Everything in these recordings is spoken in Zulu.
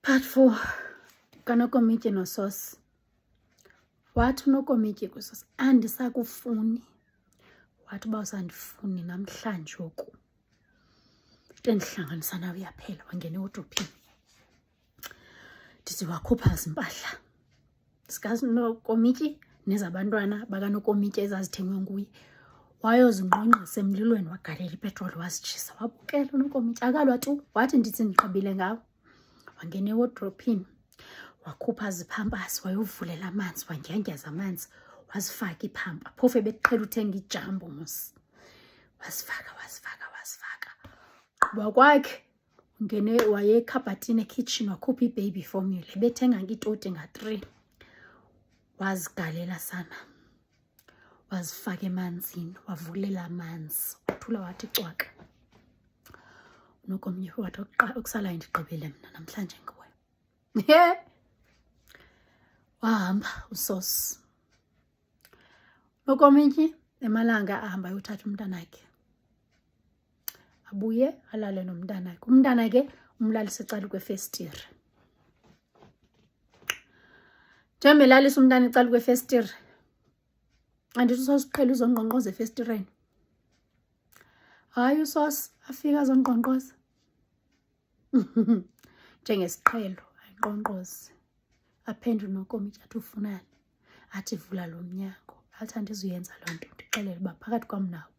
Part 4 kaNokomityi noSosi. Wathi uNokomityi kuSosi, andisakufuni. Wathi uba usandifuni namhlanje oku ndihlanganisa nawe yaphela. Wangena ewodrophini. Ndithi wakhupha zimpahla zikaNokomityi nezabantwana bakaNokomityi ezazithengwe nguye. Wayozingqongqisa emlilweni wagalela ipetroli wazitshisa. Wabukela uNokomityi akalwa tu. Wathi ndithi ndigqibile ngawo. Wangena ewodrophini wakhupha zipampasi wayovulela amanzi wandyangyaza amanzi wazifaka iphampa. Phofu ebeqhela uthenga ijambo mos. Wazifaka. Quba kwakhe ungene waye ekhabhatini ekitchen wakhupha ibaby formula. Ebethenga ngitoti nga-3. Wazigalela sana. Wazifaka emanzini wavulela amanzi. Wathula wathi cwaka. uNokomityi wathi okusalayo ndigqibele mna namhlanje nguwe. Wahamba uSosi. uNokomityi emalanga ahamba ayothatha umntanakhe. Abuye alale nomntanakhe. Umntanakhe umlalisa ecaleni kwefestire. Njengoba elalisa umntana ecaleni kwefestire, andithi uSosi uqhela uzongqongqoza efestireni. Hayi uSosi afika azongqongqoza. Njengesiqhelo ayiqonqoze. Aphendule uNokomityi athi ufunani. Athi vula lo mnyango. Athi andizuyenza loo nto. Ndixelele uba phakathi kwam nawe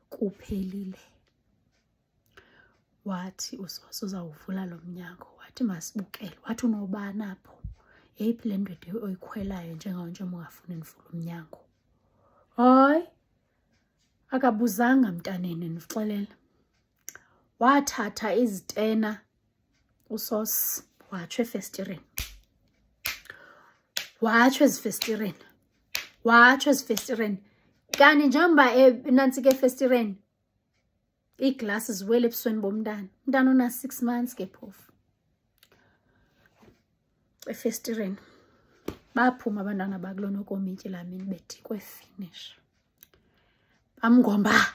kuphelile. Wathi uSosi uzawuvula lo mnyango. Wathi masibukele. Wathi unobani apho. Yeyiphi le ndoda oyikhwelayo njengawo nje ungafuni ndivula umnyango. Hayi. Akabuzanga mntaneni ndixelele. Wathatha izitena uSosi watsho efestireni. Watsho ezifestireni. Kanti njengoba nantsika efestireni iiglasi ziwele ebusweni bomntana. Umntana una 6 months ke phofu. Efestireni. Baphuma abantwana bakulo Nokomityi laa mini bedikwe finish. Bamngomba.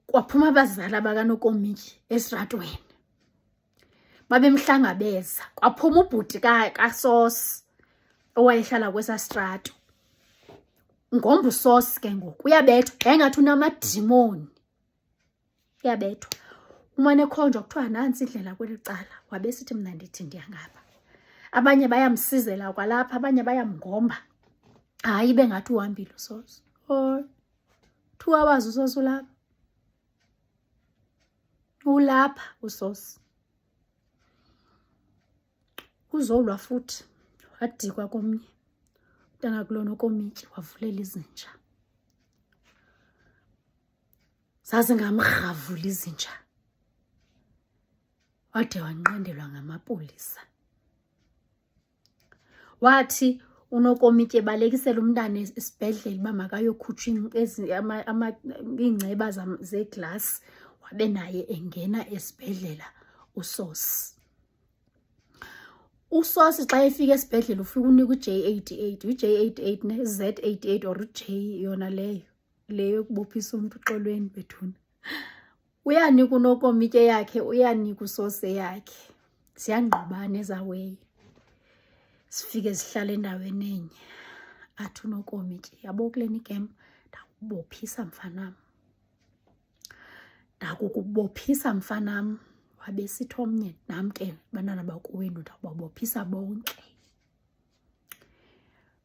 Kwaphuma abazali bakaNokomityi esitratweni. Babemhlangabeza. Kwaphuma ubhuti kaSosi owayehlala kwesa strato. Ngomba uSosi ke ngoku uyabethwa. Yayingathi unamadimoni. Uyabethwa. Umane ekhonjwa kuthiwa nansi indlela kweli cala. Wabesithi mna ndithi ndiyangapha. Abanye bayamsizela kwalapha, abanye bayamngomba. Hayi bengathi uhambile uSosi. 2 hours uSosi ulapha. Ulapha uSosi. Uzolwa futhi. Wadikwa komnye. Umntana kulo Nokomityi wavulela izinja. Zazingamgravula izinja. Wade wanqendelwa ngamapolisa. Wathi uNokomityi ebalekisela umntana esibhedlele uba makayokhutshwa iingceba zeglasi. Wabe naye engena esibhedlela uSosi. uSosi xa efika esibhedlele ufika unika uJ88. uJ88 neZ88 or uJ yona leyo yokubophisa umuntu uxolweni bethuna. Uyanika uNokomityi yakhe, uyanika uSosi yakhe. Ziyangqubana ezaweyi. Sifike zihlala endaweni enye. Athi uNokomityi, yabo kuleni game ndakubophisa mfanam. Ndakukubophisa mfanam. Wabesithi omnye nam ke abantwana bakowenu ndawubabophisa bonke.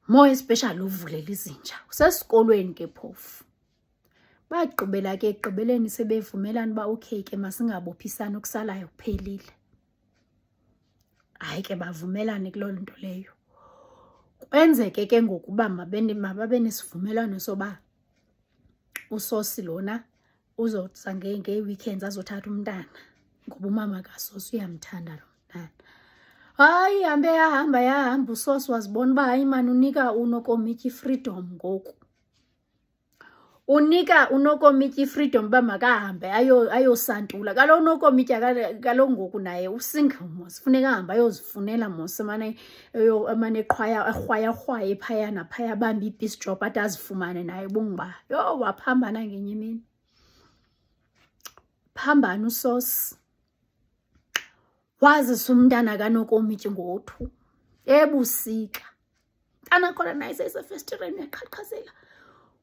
More especially uvulela izinja. Usesikolweni ke phofu. Bagqibela ke egqibeleni sebevumelana uba okay ke masingabophisani okusalayo kuphelile. Hayi ke bavumelane kuloo nto leyo. Kwenzeke ke ngokuba mababe nesivumelwano soba uSosi lona uzoza ngee-weekends azothatha umntana. Ngoba umama kaSosi uyamthanda lo mntana. Hayi yahamba uSosi wazibona uba hayi mani unika uNokomityi freedom ngoku. Unika uNokomityi freedom uba makahambe ayosantula. Kaloku uNokomityi kaloku ngoku naye usingle mos. Funeka ahambe ayozifunela mos amane erhwaya phaya naphaya abambe i-beast job ade azifumane naye bunguba. Waphambana ngenye imini. Phambana uSosi. wazisa umntana kaNokomityi ngo-2 ebusika. Mntana khona naye seyisefestireni yaqhaqhazela.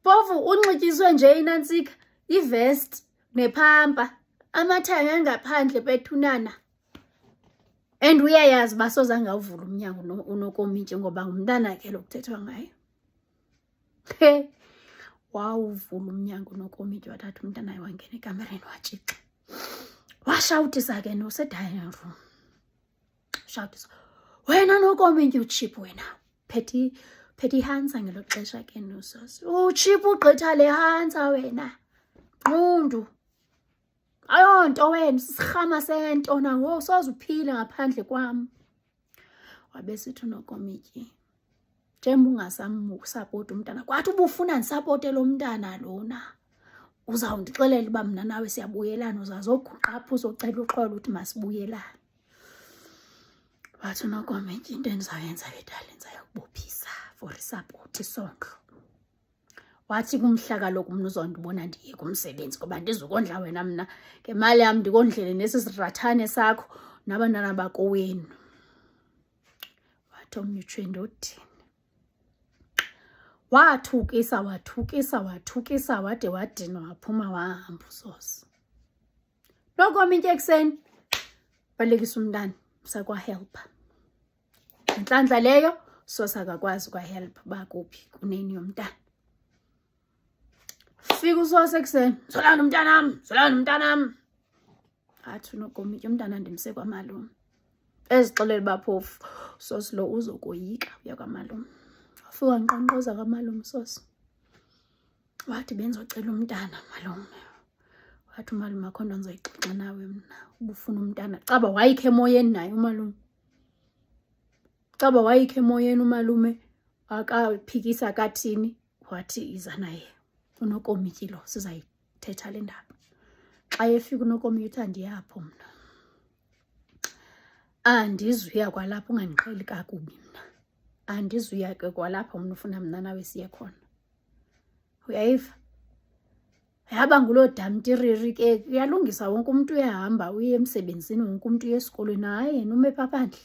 Phofu unxityiswe nje inantsika, ivest nephampa, amathanga angaphandle bethunana. And uyayazi uba soze angawuvula umnyango uNokomityi ngoba ngumntana ke lo kuthethwa ngayo. Wawuvula umnyango uNokomityi wathatha umntana wangena ekamereni watshixa. Washawutisa ke nosedayini room. Shawutisa, wena Nokomityi utshiphu wena. Phethe iHansa ngelo xesha ke nososi. Utshiphu ugqitha le Hansa wena. Qundu. Ayonto wena, sirhama sento nangoku soze uphile ngaphandle kwam. Wabesithi uNokomityi, njengoba ungasamsapoti umntana, kwathi ubufuna ndisapote lo mntana lona, uzawundixelela uba mna nawe siyabuyelana, uzazoguqa apho uzocela uxolo uthi masibuyelane. Wathi uNokomityi, into endizayenza bedala ndizayokubophisa for isapoti isondlo. Wathi kumhla kaloku mna uzondibona ndiye kumsebenzi ngoba ndizukondla wena mna ngemali yam ndikondlele nesi sirathane sakho nabantwana bakowenu. Wathi omnye uTshweni uthini? Wathukisa wade wadinwa waphuma wahamba uSosi. Nokomityi ekuseni balekisa umntana sakwahelpa. Inhlanhla leyo Sosi akakwazi ukwahelpa bakuphi kuneni yomntana. Fika uSosi ekuseni, zolani umntanam. Athi uNokomityi, umntana ndimse kwamalume. Ezixelela uba phofu uSosi lo uzokoyika uya kwamalume. Wafika nqonqoza kwamalume uSosi. Wathi benzocela umntana malume. Wathi umalume akho nto ndizoyixoxa nawe mna. Ubufuna umntana. Caba wayikho emoyeni naye umalume. Caba wayikho emoyeni umalume akaphikisa kathini. Wathi iza naye uNokomityi lo sizayithetha le ndaba. Xa efika uNokomityi uthi andiyapho mna. Andizuya kwalapho, ungandiqheli kakubi mna. Andizuya ke kwalapho mna ufuna mna nawe siye khona. Uyayiva? Yaba nguloo damtiriri ke uyalungisa, wonke umuntu uyahamba uye emsebenzini, wonke umuntu uye esikolweni, hayi yena ume pha phandle.